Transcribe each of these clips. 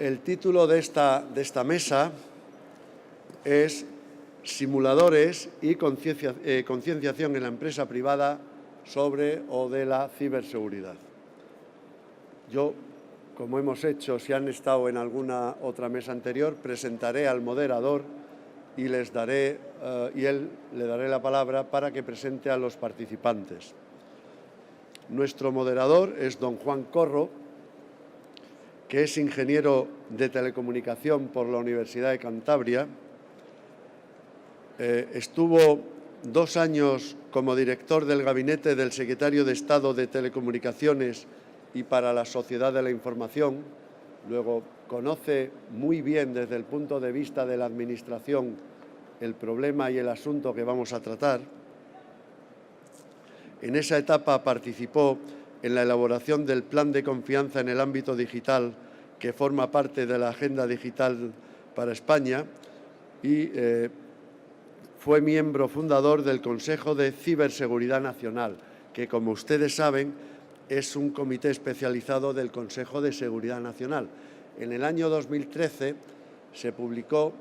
El título de esta mesa es Simuladores y concienciación en la empresa privada sobre o de la ciberseguridad. Yo, como hemos hecho, si han estado en alguna otra mesa anterior, presentaré al moderador y él le daré la palabra para que presente a los participantes. Nuestro moderador es don Juan Corro, que es ingeniero de telecomunicación por la Universidad de Cantabria. Estuvo 2 años como director del gabinete del secretario de Estado de Telecomunicaciones y para la Sociedad de la Información. Luego conoce muy bien desde el punto de vista de la Administración el problema y el asunto que vamos a tratar. En esa etapa participó en la elaboración del Plan de Confianza en el ámbito digital, que forma parte de la Agenda Digital para España, y fue miembro fundador del Consejo de Ciberseguridad Nacional, que, como ustedes saben, es un comité especializado del Consejo de Seguridad Nacional. En el año 2013 se publicó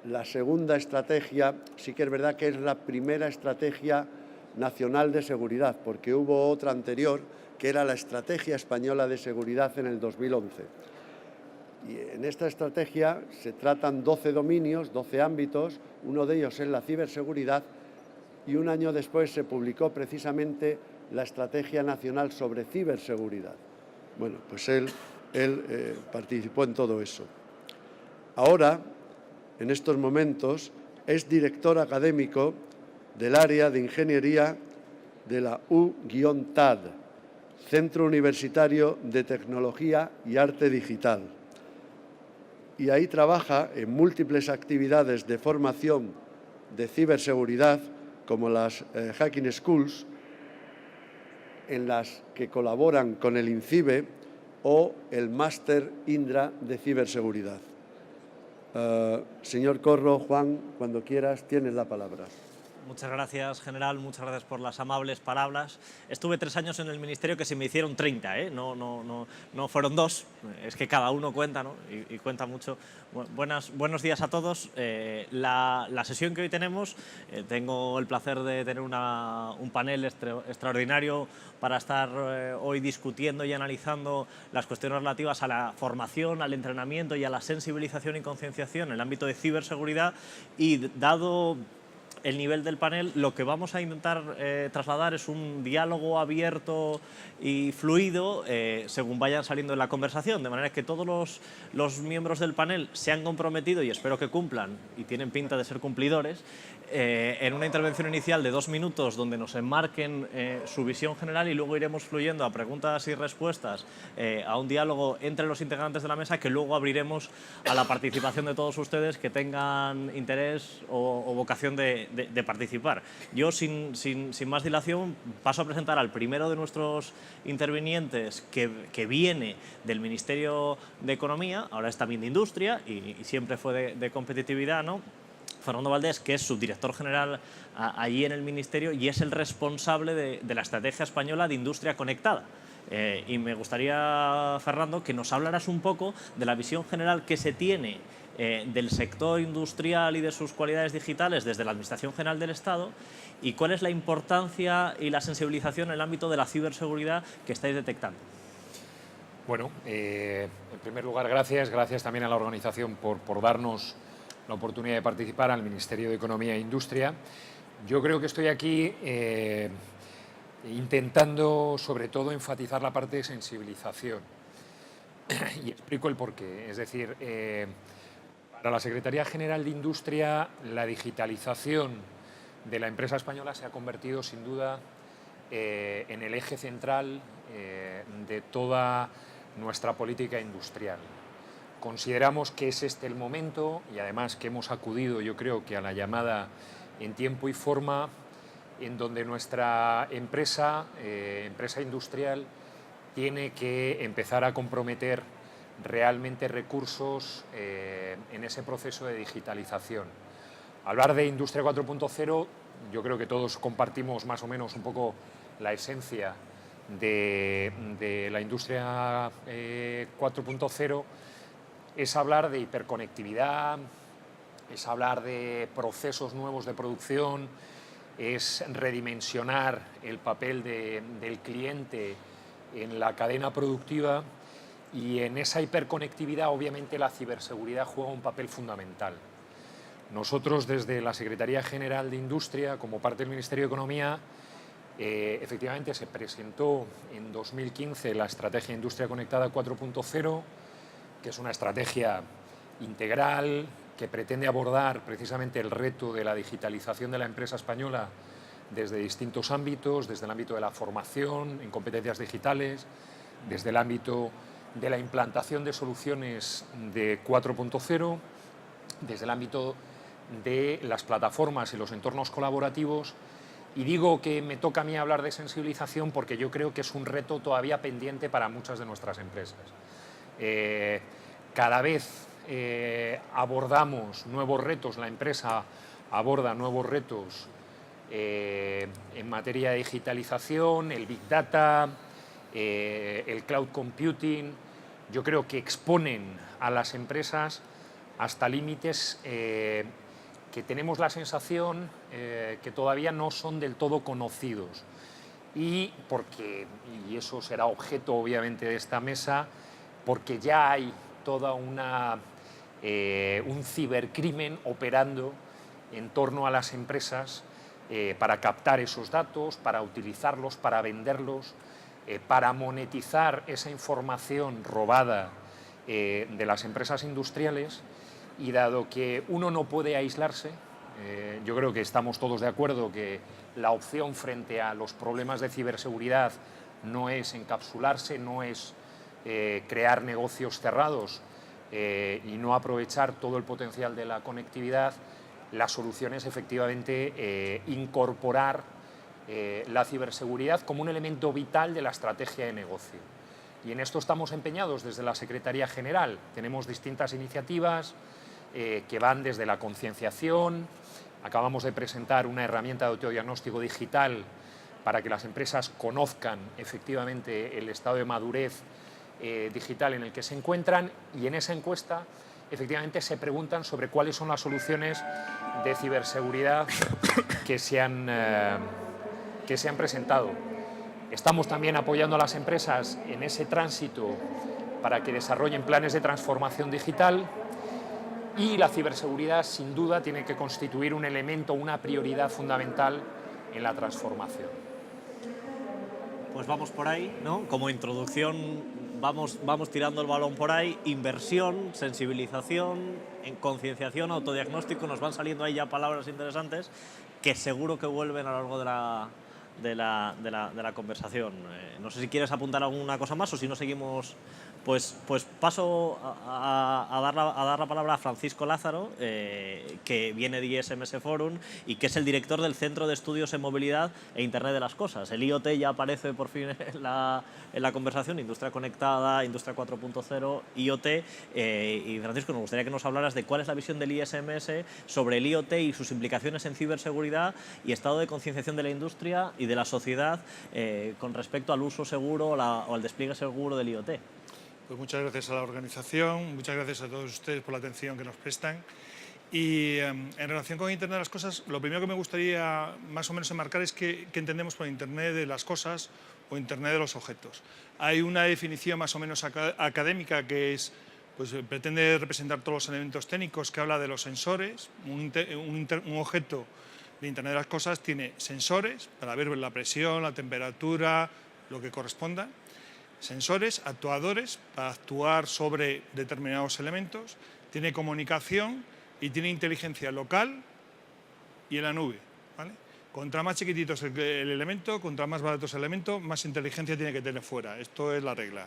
la segunda estrategia. Sí que es verdad que es la primera estrategia nacional de seguridad, porque hubo otra anterior, que era la Estrategia Española de Seguridad en el 2011. Y en esta estrategia se tratan 12 dominios, 12 ámbitos. Uno de ellos es la ciberseguridad, y un año después se publicó precisamente la Estrategia Nacional sobre Ciberseguridad. Bueno, pues él participó en todo eso. Ahora, en estos momentos, es director académico del área de ingeniería de la U-TAD, Centro Universitario de Tecnología y Arte Digital. Y ahí trabaja en múltiples actividades de formación de ciberseguridad, como las Hacking Schools, en las que colaboran con el INCIBE, o el Máster Indra de Ciberseguridad. Señor Corro, Juan, cuando quieras, tienes la palabra. Muchas gracias, general. Muchas gracias por las amables palabras. Estuve 3 años en el ministerio que se me hicieron 30, ¿eh? No fueron 2. Es que cada uno cuenta, ¿no? Y cuenta mucho. Buenos días a todos. La sesión que hoy tenemos, tengo el placer de tener un panel extraordinario para estar hoy discutiendo y analizando las cuestiones relativas a la formación, al entrenamiento y a la sensibilización y concienciación en el ámbito de ciberseguridad. Y dado el nivel del panel, lo que vamos a intentar trasladar es un diálogo abierto y fluido según vayan saliendo en la conversación, de manera que todos los miembros del panel se han comprometido, y espero que cumplan, y tienen pinta de ser cumplidores, en una intervención inicial de 2 minutos donde nos enmarquen su visión general, y luego iremos fluyendo a preguntas y respuestas, a un diálogo entre los integrantes de la mesa, que luego abriremos a la participación de todos ustedes que tengan interés o vocación de participar. Yo, sin más dilación, paso a presentar al primero de nuestros intervinientes, que viene del Ministerio de Economía, ahora es también de Industria y siempre fue de competitividad, ¿no? Fernando Valdés, que es subdirector general allí en el Ministerio y es el responsable de la Estrategia Española de Industria Conectada. Y me gustaría, Fernando, que nos hablaras un poco de la visión general que se tiene del sector industrial y de sus cualidades digitales desde la Administración General del Estado, y cuál es la importancia y la sensibilización en el ámbito de la ciberseguridad que estáis detectando. Bueno, en primer lugar, gracias también a la organización por darnos la oportunidad de participar, al Ministerio de Economía e Industria. Yo creo que estoy aquí intentando, sobre todo, enfatizar la parte de sensibilización. Y explico el porqué. Es decir, para la Secretaría General de Industria, la digitalización de la empresa española se ha convertido, sin duda, en el eje central de toda nuestra política industrial. Consideramos que es este el momento, y además que hemos acudido, yo creo que a la llamada en tiempo y forma, en donde nuestra empresa industrial tiene que empezar a comprometer realmente recursos en ese proceso de digitalización. Hablar de Industria 4.0, yo creo que todos compartimos más o menos un poco la esencia de la Industria 4.0, es hablar de hiperconectividad, es hablar de procesos nuevos de producción, es redimensionar el papel del cliente en la cadena productiva, y en esa hiperconectividad obviamente la ciberseguridad juega un papel fundamental. Nosotros desde la Secretaría General de Industria, como parte del Ministerio de Economía, efectivamente se presentó en 2015 la Estrategia Industria Conectada 4.0, que es una estrategia integral que pretende abordar precisamente el reto de la digitalización de la empresa española desde distintos ámbitos, desde el ámbito de la formación en competencias digitales, desde el ámbito de la implantación de soluciones de 4.0, desde el ámbito de las plataformas y los entornos colaborativos. Y digo que me toca a mí hablar de sensibilización porque yo creo que es un reto todavía pendiente para muchas de nuestras empresas. Cada vez abordamos nuevos retos, la empresa aborda nuevos retos en materia de digitalización, el Big Data, el Cloud Computing. Yo creo que exponen a las empresas hasta límites que tenemos la sensación que todavía no son del todo conocidos. Y eso será objeto obviamente de esta mesa, porque ya hay toda un cibercrimen operando en torno a las empresas para captar esos datos, para utilizarlos, para venderlos, para monetizar esa información robada de las empresas industriales. Y dado que uno no puede aislarse, yo creo que estamos todos de acuerdo que la opción frente a los problemas de ciberseguridad no es encapsularse, no es crear negocios cerrados y no aprovechar todo el potencial de la conectividad. La solución es efectivamente incorporar la ciberseguridad como un elemento vital de la estrategia de negocio. Y en esto estamos empeñados desde la Secretaría General. Tenemos distintas iniciativas que van desde la concienciación. Acabamos de presentar una herramienta de autodiagnóstico digital para que las empresas conozcan efectivamente el estado de madurez digital en el que se encuentran, y en esa encuesta efectivamente se preguntan sobre cuáles son las soluciones de ciberseguridad que se han presentado. Estamos también apoyando a las empresas en ese tránsito para que desarrollen planes de transformación digital. Y la ciberseguridad, sin duda, tiene que constituir un elemento, una prioridad fundamental en la transformación. Pues vamos por ahí, ¿no? Como introducción vamos tirando el balón por ahí. Inversión, sensibilización, concienciación, autodiagnóstico. Nos van saliendo ahí ya palabras interesantes que seguro que vuelven a lo largo de la conversación. No sé si quieres apuntar alguna cosa más o si no seguimos. Pues paso a dar la palabra a Francisco Lázaro, que viene de ISMS Forum y que es el director del Centro de Estudios en Movilidad e Internet de las Cosas. El IoT ya aparece por fin en la conversación, Industria Conectada, Industria 4.0, IoT. Y Francisco, nos gustaría que nos hablaras de cuál es la visión del ISMS sobre el IoT y sus implicaciones en ciberseguridad y estado de concienciación de la industria y de la sociedad con respecto al uso seguro o al despliegue seguro del IoT. Pues muchas gracias a la organización, muchas gracias a todos ustedes por la atención que nos prestan. Y en relación con Internet de las Cosas, lo primero que me gustaría más o menos enmarcar es qué entendemos por Internet de las Cosas o Internet de los objetos. Hay una definición más o menos académica que pretende representar todos los elementos técnicos, que habla de los sensores. Un objeto de Internet de las Cosas tiene sensores para ver la presión, la temperatura, lo que corresponda. Sensores, actuadores para actuar sobre determinados elementos, tiene comunicación y tiene inteligencia local y en la nube, ¿vale? Contra más chiquitito es el elemento, contra más barato es el elemento, más inteligencia tiene que tener fuera. Esto es la regla.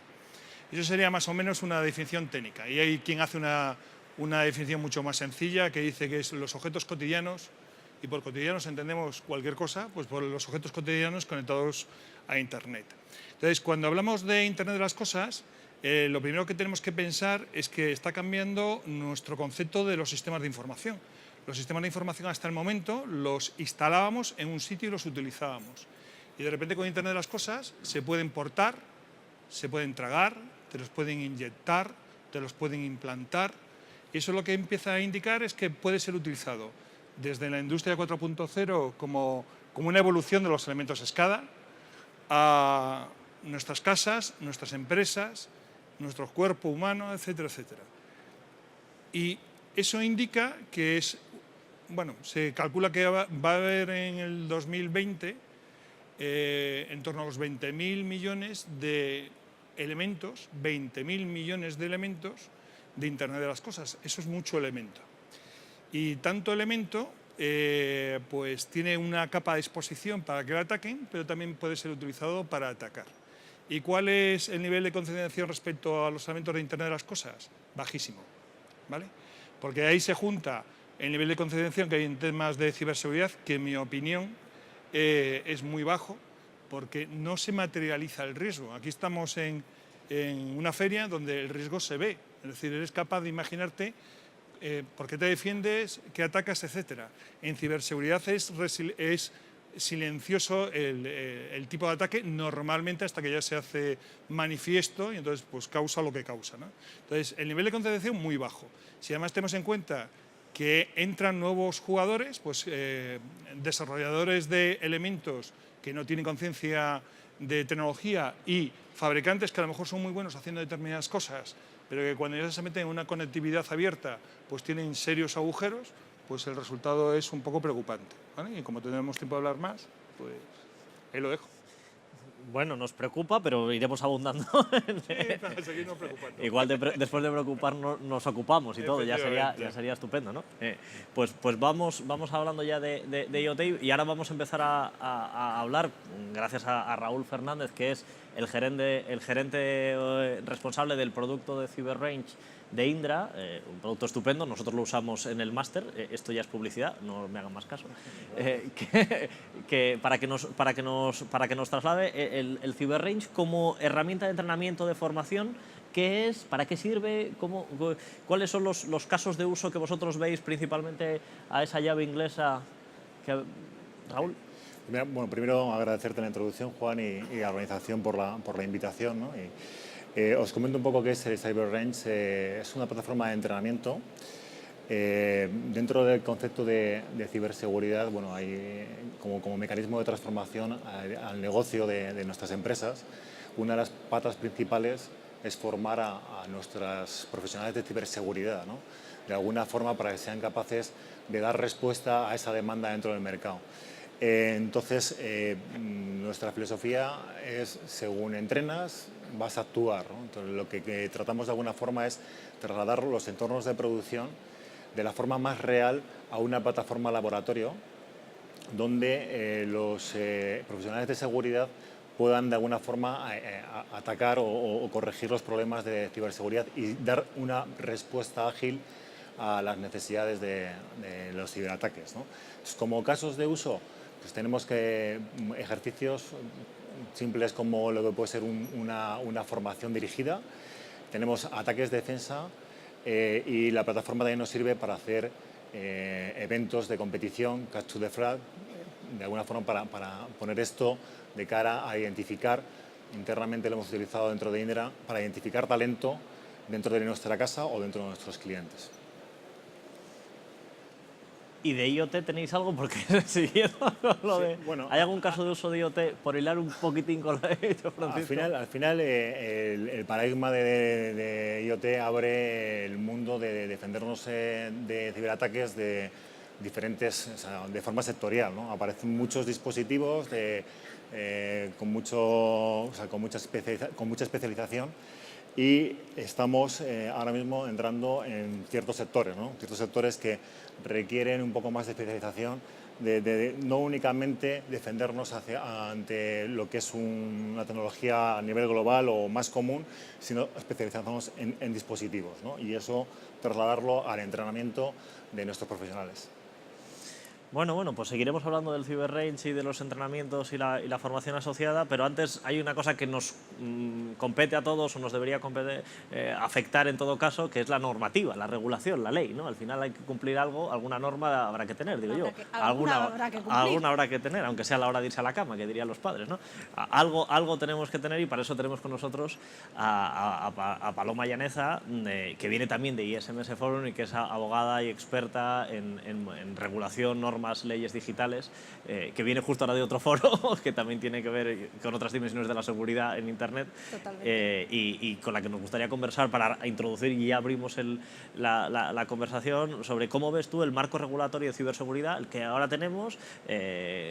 Eso sería más o menos una definición técnica. Y hay quien hace una definición mucho más sencilla que dice que es los objetos cotidianos, y por cotidianos entendemos cualquier cosa, pues por los objetos cotidianos conectados a Internet. Entonces, cuando hablamos de Internet de las Cosas, lo primero que tenemos que pensar es que está cambiando nuestro concepto de los sistemas de información. Los sistemas de información hasta el momento los instalábamos en un sitio y los utilizábamos. Y de repente con Internet de las Cosas se pueden portar, se pueden tragar, te los pueden inyectar, te te los pueden implantar. Y eso lo que empieza a indicar es que puede ser utilizado desde la industria 4.0 como una evolución de los elementos SCADA a nuestras casas, nuestras empresas, nuestro cuerpo humano, etcétera, etcétera. Y eso indica que se calcula que va a haber en el 2020 en torno a los 20.000 millones de elementos, 20.000 millones de elementos de Internet de las cosas. Eso es mucho elemento. Y tanto elemento pues tiene una capa de exposición para que lo ataquen, pero también puede ser utilizado para atacar. ¿Y cuál es el nivel de concienciación respecto a los elementos de Internet de las cosas? Bajísimo, ¿vale? Porque ahí se junta el nivel de concienciación que hay en temas de ciberseguridad, que en mi opinión es muy bajo, porque no se materializa el riesgo. Aquí estamos en una feria donde el riesgo se ve, es decir, eres capaz de imaginarte por qué te defiendes, qué atacas, etcétera. En ciberseguridad es silencioso el tipo de ataque, normalmente hasta que ya se hace manifiesto y entonces pues causa lo que causa, ¿no? Entonces, el nivel de concienciación muy bajo. Si además tenemos en cuenta que entran nuevos jugadores, pues desarrolladores de elementos que no tienen conciencia de tecnología y fabricantes que a lo mejor son muy buenos haciendo determinadas cosas, pero que cuando ya se meten en una conectividad abierta, pues tienen serios agujeros, pues el resultado es un poco preocupante, ¿vale? Y como tenemos tiempo de hablar más, pues ahí lo dejo. Bueno, nos preocupa, pero iremos abundando. Sí, para seguirnos preocupando. Igual después de preocuparnos nos ocupamos y todo, ya sería estupendo, ¿no? Pues vamos hablando ya de IoT y ahora vamos a empezar a hablar, gracias a Raúl Fernández, que es el gerente responsable del producto de CyberRange de Indra, un producto estupendo, nosotros lo usamos en el máster, esto ya es publicidad, no me hagan más caso, para que nos traslade el CyberRange como herramienta de entrenamiento, de formación. ¿Qué es? ¿Para qué sirve? ¿Cuáles son los casos de uso que vosotros veis principalmente a esa llave inglesa? Raúl. Bueno, primero agradecerte la introducción, Juan, y a la organización por la invitación, ¿no? Os comento un poco qué es el CyberRange. Es una plataforma de entrenamiento. Dentro del concepto de ciberseguridad, bueno, hay como mecanismo de transformación al negocio de nuestras empresas. Una de las patas principales es formar a nuestros profesionales de ciberseguridad, ¿no? De alguna forma para que sean capaces de dar respuesta a esa demanda dentro del mercado. Entonces, nuestra filosofía es, según entrenas, vas a actuar, ¿no? Entonces, lo que tratamos de alguna forma es trasladar los entornos de producción de la forma más real a una plataforma laboratorio donde los profesionales de seguridad puedan de alguna forma atacar o corregir los problemas de ciberseguridad y dar una respuesta ágil a las necesidades de los ciberataques, ¿no? Entonces, como casos de uso, pues tenemos ejercicios simples como lo que puede ser una formación dirigida. Tenemos ataques de defensa y la plataforma también nos sirve para hacer eventos de competición, catch to the flag, de alguna forma para poner esto de cara a identificar, internamente lo hemos utilizado dentro de Indra, para identificar talento dentro de nuestra casa o dentro de nuestros clientes. ¿Y de IoT tenéis algo? Porque siguiendo lo de... Bueno, ¿hay algún caso de uso de IoT, por hilar un poquitín con lo que ha dicho Francisco? Al final el paradigma de IoT abre el mundo de defendernos de ciberataques de diferentes, o sea, de forma sectorial, ¿no? Aparecen muchos dispositivos con mucha especialización. Y estamos ahora mismo entrando en ciertos sectores, ¿no? Ciertos sectores que requieren un poco más de especialización, de no únicamente defendernos ante lo que es una tecnología a nivel global o más común, sino especializarnos en dispositivos, ¿no? Y eso trasladarlo al entrenamiento de nuestros profesionales. Bueno, pues seguiremos hablando del Cyber Range y de los entrenamientos y la formación asociada, pero antes hay una cosa que nos compete a todos o nos debería afectar en todo caso, que es la normativa, la regulación, la ley, ¿no? Al final hay que cumplir algo, alguna norma habrá que tener, digo yo. Alguna habrá que tener, aunque sea a la hora de irse a la cama, que dirían los padres, ¿no? Algo tenemos que tener y para eso tenemos con nosotros a Paloma Llaneza, que viene también de ISMS Forum y que es abogada y experta en regulación, normas, leyes digitales, que viene justo ahora de otro foro que también tiene que ver con otras dimensiones de la seguridad en Internet, y con la que nos gustaría conversar para introducir, y ya abrimos la conversación sobre cómo ves tú el marco regulatorio de ciberseguridad, el que ahora tenemos.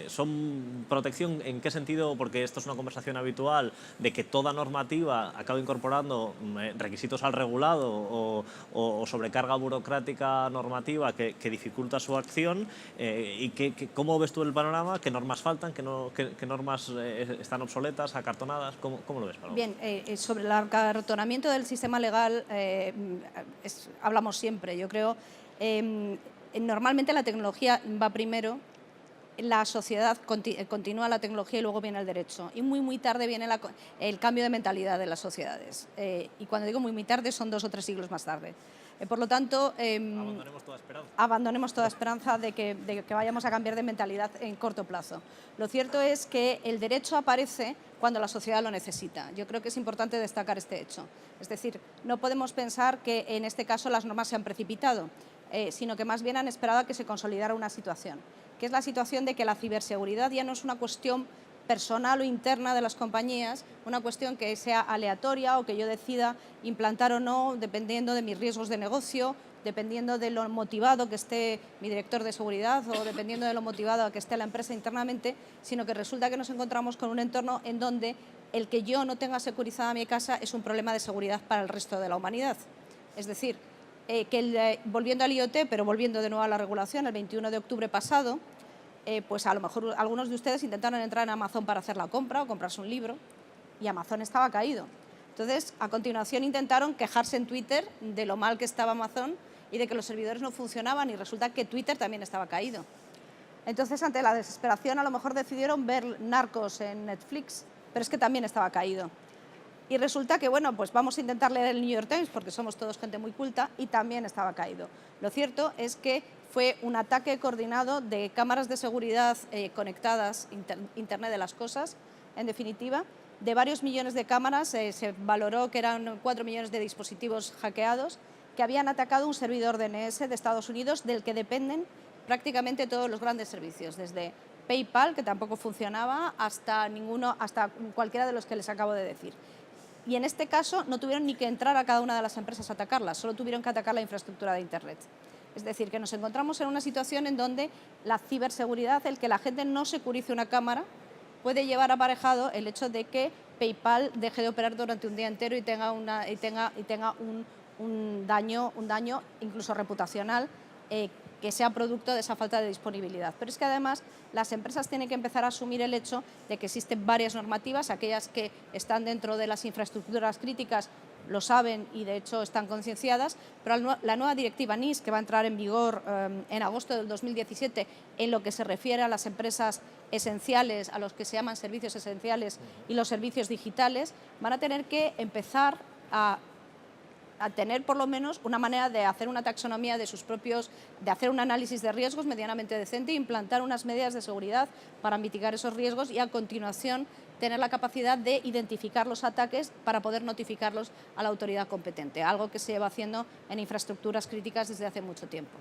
¿Son protección en qué sentido? Porque esto es una conversación habitual de que toda normativa acaba incorporando requisitos al regulado o sobrecarga burocrática normativa que dificulta su acción. ¿Y cómo ves tú el panorama? ¿Qué normas faltan? ¿Qué normas están obsoletas, acartonadas? ¿Cómo lo ves, Paloma? Bien, sobre el acartonamiento del sistema legal hablamos siempre. Yo creo normalmente la tecnología va primero, la sociedad continúa la tecnología y luego viene el derecho. Y muy tarde viene el cambio de mentalidad de las sociedades. Y cuando digo muy tarde son 2 o 3 siglos más tarde. Por lo tanto, abandonemos toda esperanza de que vayamos a cambiar de mentalidad en corto plazo. Lo cierto es que el derecho aparece cuando la sociedad lo necesita. Yo creo que es importante destacar este hecho. Es decir, no podemos pensar que en este caso las normas se han precipitado, sino que más bien han esperado a que se consolidara una situación, que es la situación de que la ciberseguridad ya no es una cuestión personal o interna de las compañías, una cuestión que sea aleatoria o que yo decida implantar o no dependiendo de mis riesgos de negocio, dependiendo de lo motivado que esté mi director de seguridad o dependiendo de lo motivado que esté la empresa internamente, sino que resulta que nos encontramos con un entorno en donde el que yo no tenga securizada mi casa es un problema de seguridad para el resto de la humanidad. Es decir, volviendo al IoT, pero volviendo de nuevo a la regulación, el 21 de octubre pasado, pues a lo mejor algunos de ustedes intentaron entrar en Amazon para hacer la compra o comprarse un libro y Amazon estaba caído. Entonces, a continuación intentaron quejarse en Twitter de lo mal que estaba Amazon y de que los servidores no funcionaban y resulta que Twitter también estaba caído. Entonces, ante la desesperación, a lo mejor decidieron ver Narcos en Netflix, pero es que también estaba caído. Y resulta que, bueno, pues vamos a intentar leer el New York Times porque somos todos gente muy culta y también estaba caído. Lo cierto es que fue un ataque coordinado de cámaras de seguridad conectadas, Internet de las cosas, en definitiva, de varios millones de cámaras. Se valoró que eran 4 millones de dispositivos hackeados que habían atacado un servidor DNS de Estados Unidos del que dependen prácticamente todos los grandes servicios, desde PayPal, que tampoco funcionaba, hasta cualquiera de los que les acabo de decir. Y en este caso no tuvieron ni que entrar a cada una de las empresas a atacarlas, solo tuvieron que atacar la infraestructura de Internet. Es decir, que nos encontramos en una situación en donde la ciberseguridad, el que la gente no securice una cámara, puede llevar aparejado el hecho de que PayPal deje de operar durante un día entero y tenga un daño incluso reputacional que sea producto de esa falta de disponibilidad. Pero es que además las empresas tienen que empezar a asumir el hecho de que existen varias normativas, aquellas que están dentro de las infraestructuras críticas lo saben y de hecho están concienciadas, pero la nueva directiva NIS, que va a entrar en vigor en agosto del 2017, en lo que se refiere a las empresas esenciales, a los que se llaman servicios esenciales y los servicios digitales, van a tener que empezar a tener por lo menos una manera de hacer una taxonomía de sus propios, de hacer un análisis de riesgos medianamente decente e implantar unas medidas de seguridad para mitigar esos riesgos y a continuación tener la capacidad de identificar los ataques para poder notificarlos a la autoridad competente, algo que se lleva haciendo en infraestructuras críticas desde hace mucho tiempo.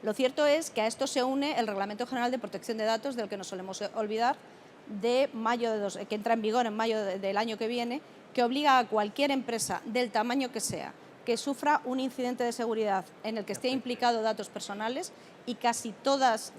Lo cierto es que a esto se une el Reglamento General de Protección de Datos, del que nos solemos olvidar, que entra en vigor en mayo del año que viene, que obliga a cualquier empresa del tamaño que sea que sufra un incidente de seguridad en el que esté implicado datos personales, y casi todos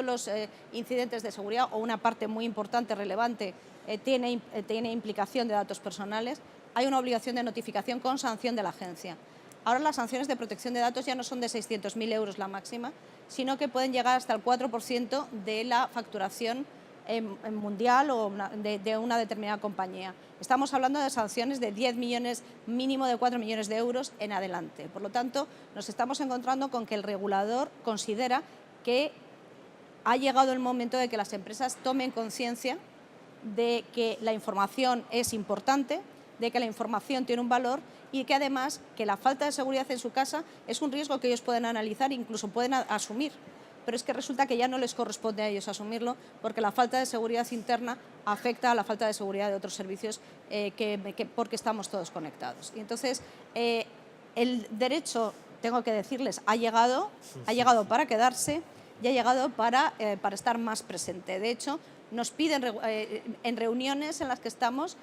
los incidentes de seguridad, o una parte muy importante, relevante, tiene implicación de datos personales, hay una obligación de notificación con sanción de la agencia. Ahora las sanciones de protección de datos ya no son de 600.000 euros la máxima, sino que pueden llegar hasta el 4% de la facturación mundial o de una determinada compañía. Estamos hablando de sanciones de 10 millones, mínimo de 4 millones de euros en adelante. Por lo tanto, nos estamos encontrando con que el regulador considera que ha llegado el momento de que las empresas tomen conciencia de que la información es importante, de que la información tiene un valor y que además que la falta de seguridad en su casa es un riesgo que ellos pueden analizar e incluso pueden asumir. Pero es que resulta que ya no les corresponde a ellos asumirlo porque la falta de seguridad interna afecta a la falta de seguridad de otros servicios porque estamos todos conectados. Y entonces, el derecho, tengo que decirles, ha llegado para quedarse y ha llegado para estar más presente. De hecho, nos piden en reuniones en las que estamos,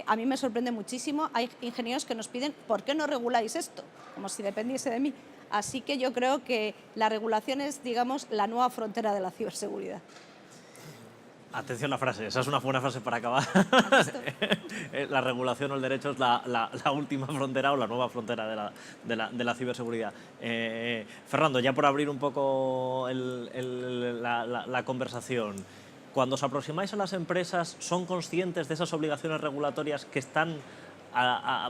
a mí me sorprende muchísimo, hay ingenieros que nos piden ¿por qué no reguláis esto? Como si dependiese de mí. Así que yo creo que la regulación es, digamos, la nueva frontera de la ciberseguridad. Atención a la frase, esa es una buena frase para acabar. La regulación o el derecho es la última frontera o la nueva frontera de la ciberseguridad. Fernando, ya por abrir un poco la conversación, cuando os aproximáis a las empresas, ¿son conscientes de esas obligaciones regulatorias que están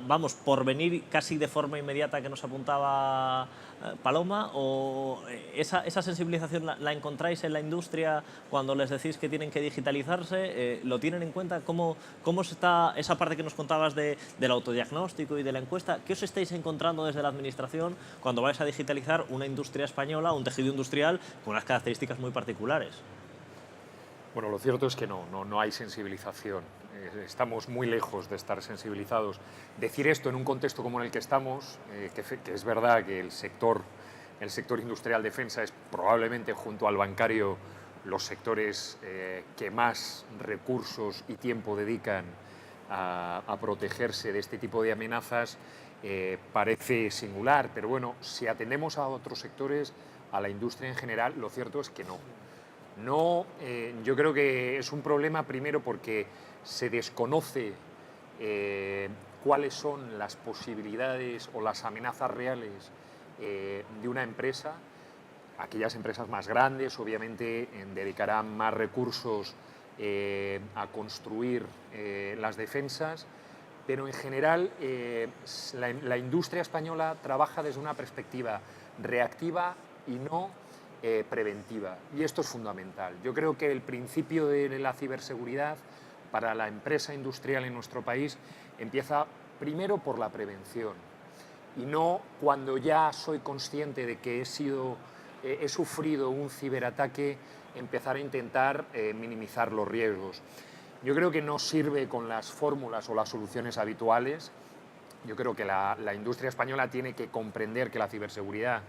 vamos, por venir casi de forma inmediata que nos apuntaba Paloma, o esa sensibilización la encontráis en la industria cuando les decís que tienen que digitalizarse? ¿Lo tienen en cuenta? ¿Cómo está esa parte que nos contabas del autodiagnóstico y de la encuesta? ¿Qué os estáis encontrando desde la administración cuando vais a digitalizar una industria española, un tejido industrial con unas características muy particulares? Bueno, lo cierto es que no hay sensibilización. Estamos muy lejos de estar sensibilizados. Decir esto en un contexto como en el que estamos, que es verdad que el sector industrial defensa es probablemente, junto al bancario, los sectores que más recursos y tiempo dedican a protegerse de este tipo de amenazas, parece singular, pero bueno, si atendemos a otros sectores, a la industria en general, lo cierto es que no. Yo creo que es un problema primero porque se desconoce cuáles son las posibilidades o las amenazas reales de una empresa. Aquellas empresas más grandes obviamente dedicarán más recursos a construir las defensas, pero en general la industria española trabaja desde una perspectiva reactiva y no preventiva, y esto es fundamental. Yo creo que el principio de la ciberseguridad para la empresa industrial en nuestro país empieza primero por la prevención y no cuando ya soy consciente de que he sufrido un ciberataque, empezar a intentar minimizar los riesgos. Yo creo que no sirve con las fórmulas o las soluciones habituales. Yo creo que la industria española tiene que comprender que la ciberseguridad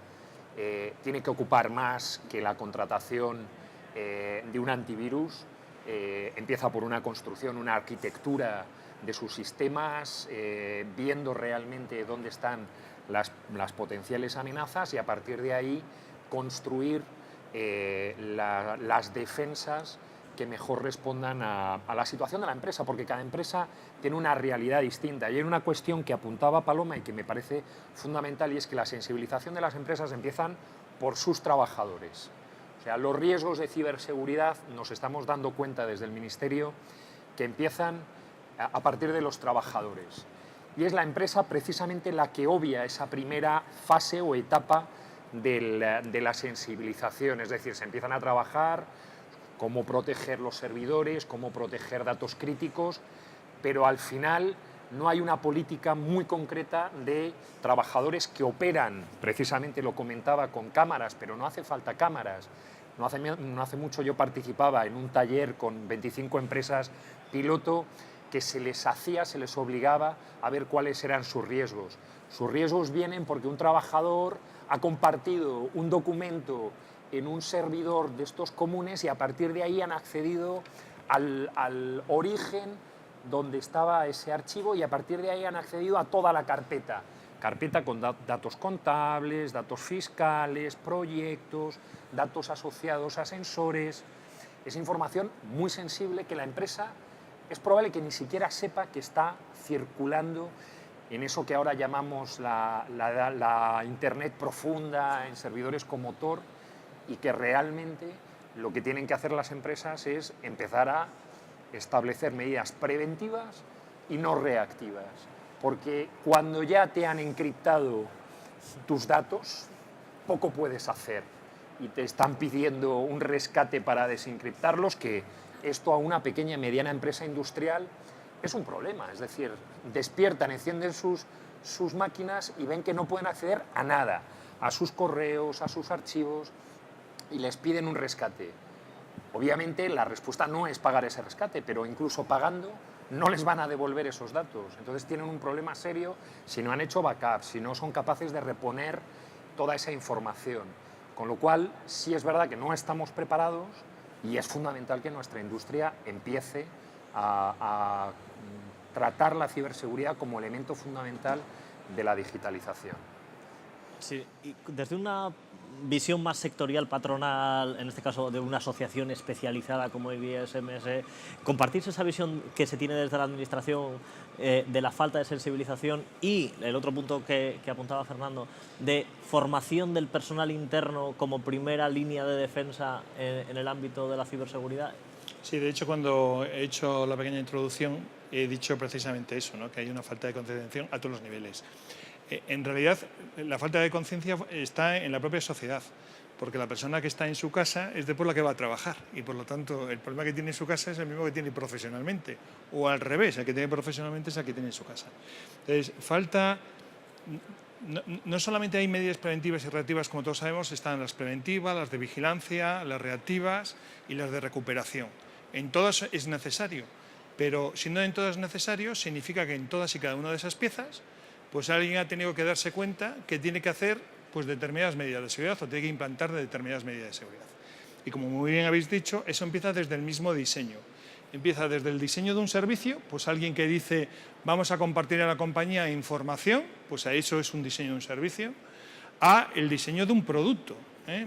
tiene que ocupar más que la contratación de un antivirus. Empieza por una construcción, una arquitectura de sus sistemas, viendo realmente dónde están las potenciales amenazas y a partir de ahí construir las defensas que mejor respondan a la situación de la empresa, porque cada empresa tiene una realidad distinta. Y hay una cuestión que apuntaba Paloma y que me parece fundamental, y es que la sensibilización de las empresas empiezan por sus trabajadores. O sea, los riesgos de ciberseguridad nos estamos dando cuenta desde el Ministerio que empiezan a partir de los trabajadores. Y es la empresa precisamente la que obvia esa primera fase o etapa de la sensibilización, es decir, se empiezan a trabajar cómo proteger los servidores, cómo proteger datos críticos, pero al final no hay una política muy concreta de trabajadores que operan, precisamente lo comentaba, con cámaras, pero no hace falta cámaras. No hace mucho yo participaba en un taller con 25 empresas piloto que se les obligaba a ver cuáles eran sus riesgos. Sus riesgos vienen porque un trabajador ha compartido un documento en un servidor de estos comunes y a partir de ahí han accedido al origen donde estaba ese archivo y a partir de ahí han accedido a toda la carpeta con datos contables, datos fiscales, proyectos, datos asociados a sensores. Es información muy sensible que la empresa es probable que ni siquiera sepa que está circulando en eso que ahora llamamos la Internet profunda, en servidores como Tor, y que realmente lo que tienen que hacer las empresas es empezar a establecer medidas preventivas y no reactivas. Porque cuando ya te han encriptado tus datos, poco puedes hacer. y te están pidiendo un rescate para desencriptarlos, que esto a una pequeña y mediana empresa industrial es un problema. Es decir, despiertan, encienden sus máquinas y ven que no pueden acceder a nada, a sus correos, a sus archivos, y les piden un rescate. Obviamente la respuesta no es pagar ese rescate, pero incluso pagando no les van a devolver esos datos. Entonces tienen un problema serio si no han hecho backup, si no son capaces de reponer toda esa información. Con lo cual, sí es verdad que no estamos preparados y es fundamental que nuestra industria empiece a tratar la ciberseguridad como elemento fundamental de la digitalización. Sí, y desde una visión más sectorial, patronal, en este caso de una asociación especializada como IBSMS, ¿compartís esa visión que se tiene desde la Administración de la falta de sensibilización y el otro punto que apuntaba Fernando, de formación del personal interno como primera línea de defensa en el ámbito de la ciberseguridad? Sí, de hecho, cuando he hecho la pequeña introducción he dicho precisamente eso, ¿no? Que hay una falta de concienciación a todos los niveles. En realidad, la falta de conciencia está en la propia sociedad, porque la persona que está en su casa es por la que va a trabajar y, por lo tanto, el problema que tiene en su casa es el mismo que tiene profesionalmente, o al revés, el que tiene profesionalmente es el que tiene en su casa. Entonces, falta... No solamente hay medidas preventivas y reactivas, como todos sabemos, están las preventivas, las de vigilancia, las reactivas y las de recuperación. En todas es necesario, pero si no en todas es necesario, significa que en todas y cada una de esas piezas pues alguien ha tenido que darse cuenta que tiene que hacer pues determinadas medidas de seguridad o tiene que implantar determinadas medidas de seguridad. Y como muy bien habéis dicho, eso empieza desde el mismo diseño. Empieza desde el diseño de un servicio, pues alguien que dice vamos a compartir a la compañía información, pues a eso es un diseño de un servicio, a el diseño de un producto.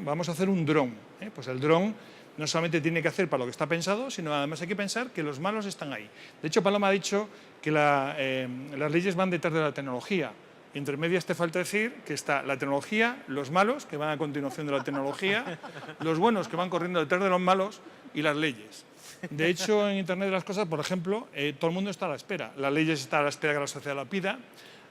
Vamos a hacer un dron. Pues el dron no solamente tiene que hacer para lo que está pensado, sino además hay que pensar que los malos están ahí. De hecho, Paloma ha dicho que las leyes van detrás de la tecnología. Entre medias te falta decir que está la tecnología, los malos, que van a continuación de la tecnología, los buenos, que van corriendo detrás de los malos, y las leyes. De hecho, en Internet de las Cosas, por ejemplo, todo el mundo está a la espera. Las leyes están a la espera que la sociedad la pida.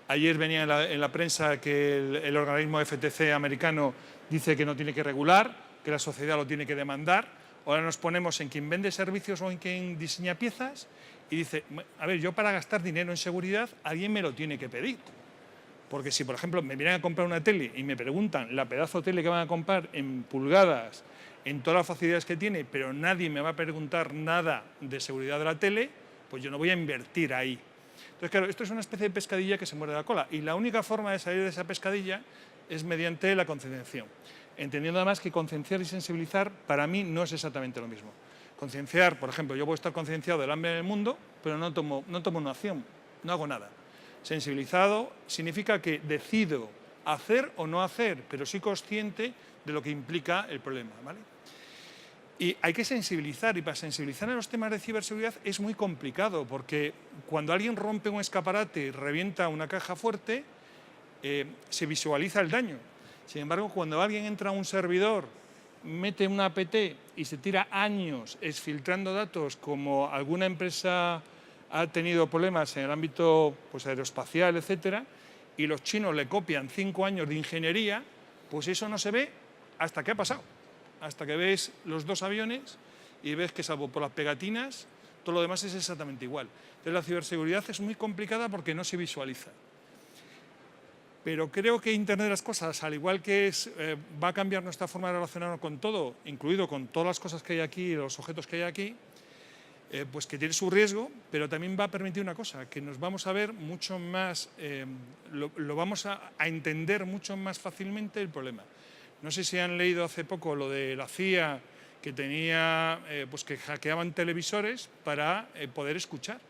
Ayer venía en la prensa que el organismo FTC americano dice que no tiene que regular, que la sociedad lo tiene que demandar. Ahora nos ponemos en quien vende servicios o en quien diseña piezas y dice, a ver, yo para gastar dinero en seguridad, alguien me lo tiene que pedir. Porque si, por ejemplo, me vienen a comprar una tele y me preguntan la pedazo de tele que van a comprar en pulgadas, en todas las facilidades que tiene, pero nadie me va a preguntar nada de seguridad de la tele, pues yo no voy a invertir ahí. Entonces, claro, esto es una especie de pescadilla que se muerde la cola. Y la única forma de salir de esa pescadilla es mediante la concienciación. Entendiendo además que concienciar y sensibilizar para mí no es exactamente lo mismo. Concienciar, por ejemplo, yo puedo estar concienciado del hambre en el mundo, pero no tomo una acción, no hago nada. Sensibilizado significa que decido hacer o no hacer, pero soy consciente de lo que implica el problema, ¿vale? Y hay que sensibilizar, y para sensibilizar en los temas de ciberseguridad es muy complicado, porque cuando alguien rompe un escaparate y revienta una caja fuerte, se visualiza el daño. Sin embargo, cuando alguien entra a un servidor, mete una APT y se tira años exfiltrando datos, como alguna empresa ha tenido problemas en el ámbito pues, aeroespacial, etcétera, y los chinos le copian 5 años de ingeniería, pues eso no se ve hasta que ha pasado. Hasta que ves los dos aviones y ves que, salvo por las pegatinas, todo lo demás es exactamente igual. Entonces, la ciberseguridad es muy complicada porque no se visualiza. Pero creo que Internet de las Cosas, al igual que va a cambiar nuestra forma de relacionarnos con todo, incluido con todas las cosas que hay aquí, los objetos que hay aquí, pues que tiene su riesgo, pero también va a permitir una cosa, que nos vamos a ver mucho más, lo vamos a entender mucho más fácilmente el problema. No sé si han leído hace poco lo de la CIA, que tenía, pues que hackeaban televisores para poder escuchar.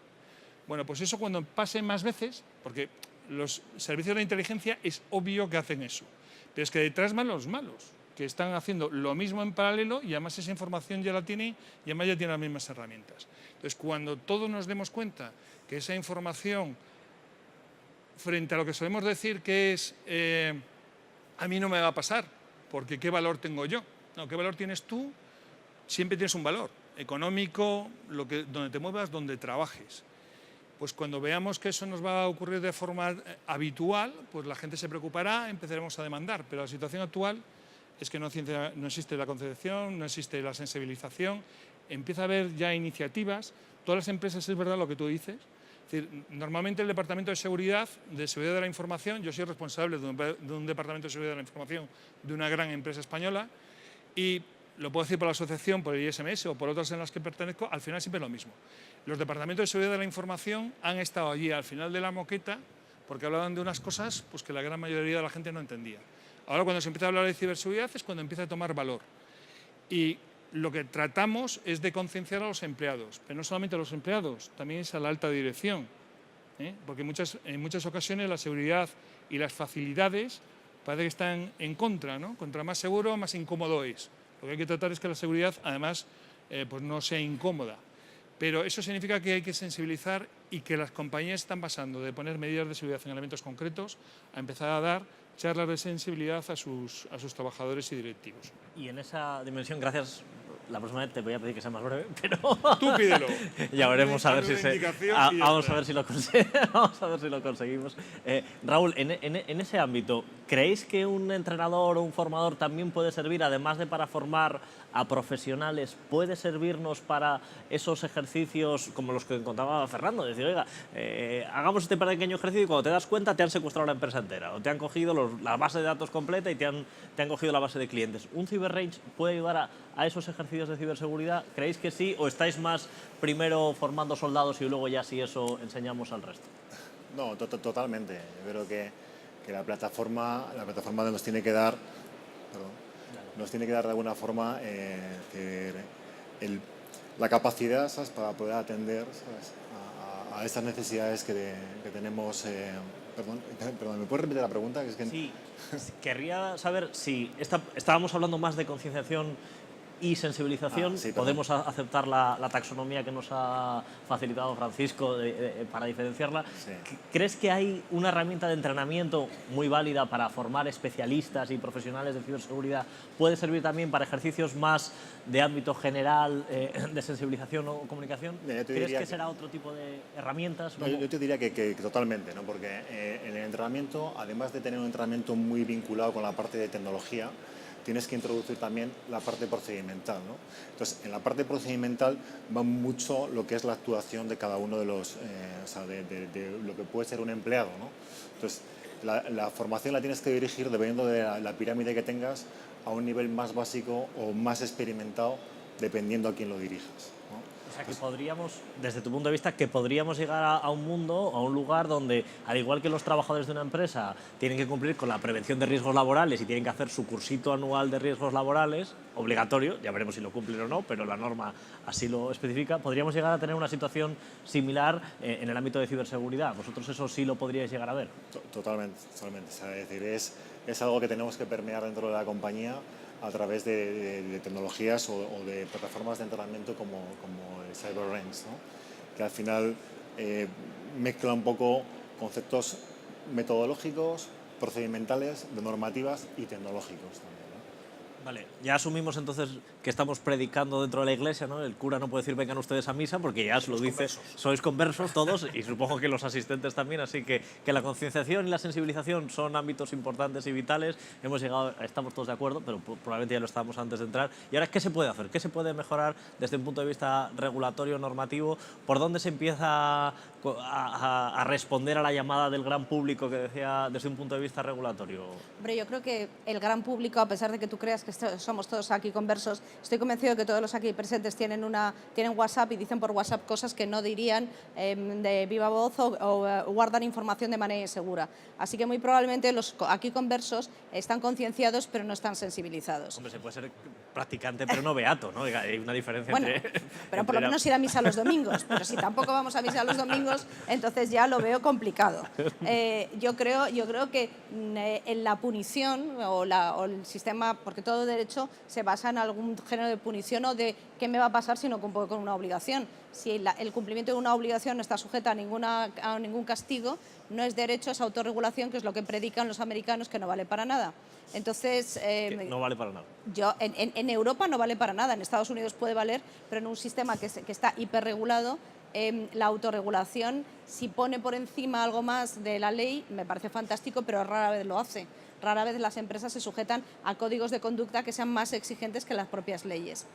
Bueno, pues eso cuando pase más veces, porque los servicios de inteligencia es obvio que hacen eso, pero es que detrás van los malos, que están haciendo lo mismo en paralelo y además esa información ya la tienen y además ya tienen las mismas herramientas. Entonces, cuando todos nos demos cuenta que esa información, frente a lo que solemos decir que es a mí no me va a pasar, porque ¿qué valor tengo yo? No, ¿qué valor tienes tú? Siempre tienes un valor económico, donde te muevas, donde trabajes. Pues cuando veamos que eso nos va a ocurrir de forma habitual, pues la gente se preocupará, empezaremos a demandar. Pero la situación actual es que no existe la concienciación, no existe la sensibilización, empieza a haber ya iniciativas. Todas las empresas, es verdad lo que tú dices. Es decir, normalmente el Departamento de Seguridad de la Información, yo soy responsable de un Departamento de Seguridad de la Información de una gran empresa española, y lo puedo decir por la asociación, por el ISMS o por otras en las que pertenezco, al final siempre es lo mismo. Los Departamentos de Seguridad de la Información han estado allí al final de la moqueta porque hablaban de unas cosas pues, que la gran mayoría de la gente no entendía. Ahora cuando se empieza a hablar de ciberseguridad es cuando empieza a tomar valor. Y lo que tratamos es de concienciar a los empleados, pero no solamente a los empleados, también es a la alta dirección, porque en muchas ocasiones la seguridad y las facilidades parece que están en contra, ¿no? Contra más seguro, más incómodo es. Lo que hay que tratar es que la seguridad, además, pues no sea incómoda. Pero eso significa que hay que sensibilizar y que las compañías están pasando de poner medidas de seguridad en elementos concretos a empezar a dar charlas de sensibilidad a sus trabajadores y directivos. Y en esa dimensión, gracias. La próxima vez te voy a pedir que sea más breve, pero Tú pídelo. ya veremos a ver si vamos a ver si lo vamos a ver si lo conseguimos. Raúl, en ese ámbito, ¿creéis que un entrenador o un formador también puede servir, además de para formar a profesionales, puede servirnos para esos ejercicios como los que contaba Fernando? Decir, oiga, hagamos este pequeño ejercicio y cuando te das cuenta te han secuestrado la empresa entera o te han cogido la base de datos completa y te han cogido la base de clientes. ¿Un cyberrange puede ayudar a esos ejercicios de ciberseguridad? ¿Creéis que sí o estáis más primero formando soldados y luego ya si eso enseñamos al resto? No, totalmente. Yo creo que la plataforma nos tiene que dar, de alguna forma la capacidad, ¿sabes?, para poder atender, ¿sabes?, a estas necesidades que tenemos. Perdón, ¿me puedes repetir la pregunta? Sí, querría saber si estábamos hablando más de concienciación y sensibilización. Sí, podemos aceptar la taxonomía que nos ha facilitado Francisco para diferenciarla. Sí. ¿Crees que hay una herramienta de entrenamiento muy válida para formar especialistas y profesionales de ciberseguridad? ¿Puede servir también para ejercicios más de ámbito general, de sensibilización o comunicación? ¿Crees que será otro tipo de herramientas? No, yo te diría que totalmente, ¿no? Porque en el entrenamiento, además de tener un entrenamiento muy vinculado con la parte de tecnología, tienes que introducir también la parte procedimental, ¿no? Entonces, en la parte procedimental va mucho lo que es la actuación de cada uno de los, de lo que puede ser un empleado, ¿no? Entonces, la formación la tienes que dirigir dependiendo de la pirámide que tengas a un nivel más básico o más experimentado, dependiendo a quién lo dirijas, ¿no? O sea, que podríamos, desde tu punto de vista, que podríamos llegar a un mundo, a un lugar donde, al igual que los trabajadores de una empresa tienen que cumplir con la prevención de riesgos laborales y tienen que hacer su cursito anual de riesgos laborales, obligatorio, ya veremos si lo cumplen o no, pero la norma así lo especifica, podríamos llegar a tener una situación similar en el ámbito de ciberseguridad. ¿Vosotros eso sí lo podríais llegar a ver? Totalmente. Es decir, es algo que tenemos que permear dentro de la compañía a través de tecnologías o de plataformas de entrenamiento como el CyberRange, ¿no? Que al final mezcla un poco conceptos metodológicos, procedimentales, de normativas y tecnológicos también, ¿no? Vale, ya asumimos entonces que estamos predicando dentro de la iglesia, ¿no? El cura no puede decir vengan ustedes a misa porque ya os lo dice, sois conversos todos y supongo que los asistentes también, así que la concienciación y la sensibilización son ámbitos importantes y vitales. Estamos todos de acuerdo, pero probablemente ya lo estábamos antes de entrar. ¿Y ahora qué se puede hacer? ¿Qué se puede mejorar desde un punto de vista regulatorio, normativo? ¿Por dónde se empieza a responder a la llamada del gran público que decía desde un punto de vista regulatorio? Hombre, yo creo que el gran público, a pesar de que tú creas que somos todos aquí conversos, estoy convencido de que todos los aquí presentes tienen WhatsApp y dicen por WhatsApp cosas que no dirían de viva voz o guardan información de manera insegura. Así que muy probablemente los aquí conversos están concienciados pero no están sensibilizados. Hombre, se puede ser practicante pero no beato, ¿no? Hay una diferencia entre... Pero por lo menos ir a misa los domingos. Pero si tampoco vamos a misa los domingos, entonces ya lo veo complicado. Yo creo que en la punición o el sistema, porque todo derecho se basa en algún género de punición o de qué me va a pasar si no cumplo con una obligación. Si el cumplimiento de una obligación no está sujeta a ningún castigo, no es derecho, es autorregulación, que es lo que predican los americanos, que no vale para nada. Entonces, no vale para nada. En Europa no vale para nada, en Estados Unidos puede valer, pero en un sistema que está hiperregulado, la autorregulación, si pone por encima algo más de la ley, me parece fantástico, pero rara vez lo hace. rara vez las empresas se sujetan a códigos de conducta que sean más exigentes que las propias leyes.